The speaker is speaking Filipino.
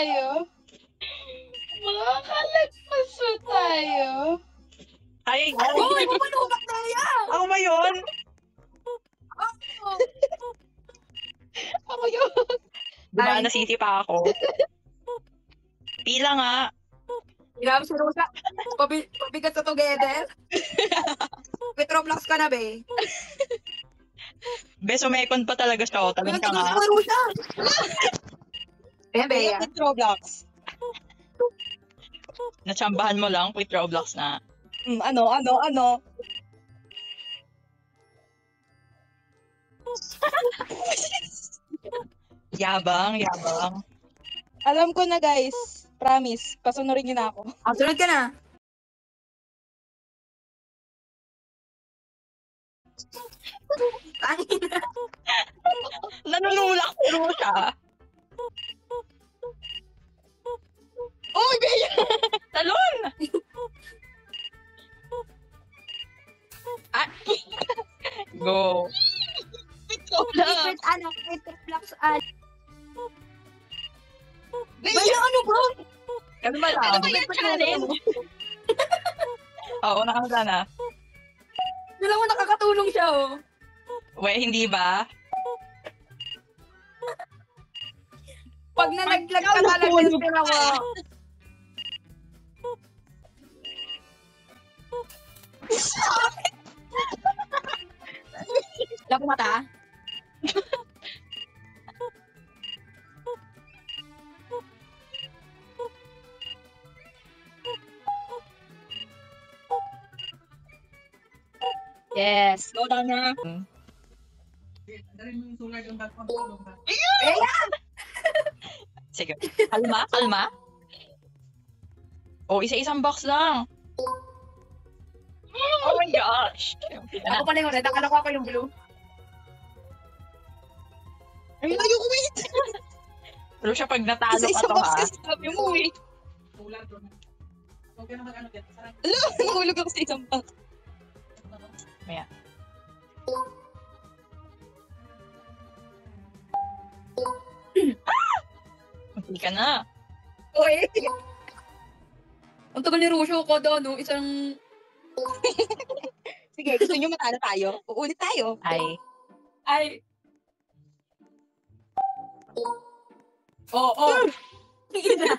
tayo. Makakalagpas pa tayo. Ay, Uy, pumalubak na yan! ako ba yun? Ako yun. Diba, Ay. nasisi pa ako. Pila nga. Grabe si Rosa. Pabigat sa together. Petroblox ka na, be. Beso mekon pa talaga siya. O, talon ka Pinagtagal nga. si Rosa. Ayan, be. With Roblox. Natsambahan mo lang with Roblox na. Ano? Yabang. Alam ko na, guys. Promise. Pasunurin niyo na ako. Sunod ka na. Tangina. Nanunulak pero siya. Oh, Bea! Talon! Ah. Go. With Roblox. Petroblox, Bea! Baya, ano ba? Kami ba lang? Ano ba yung challenge? Oo, nakakita na. Alam mo, nakakatulong siya, oh. We, hindi ba? Pag nalaglag ka talaga yung tira mo. Wala po mata? Yes. Go down na. Sige. Kalma. Oh, isa-isang box lang. Oh my gosh. Ako pala yung red. Akala ko ako yung blue. Ay, ayoko, wait! Pero siya pag natalo ka Isa-isang to box ha. kasi sabi mo, eh. Alam, nahulog ako sa isang box. Maya. Hindi ka na. Uy! Ang tagal ni Rusho ko doon, no? Isang... Sige, gusto niyo matalo tayo? Uulit tayo. Ay! Oo. Sige na.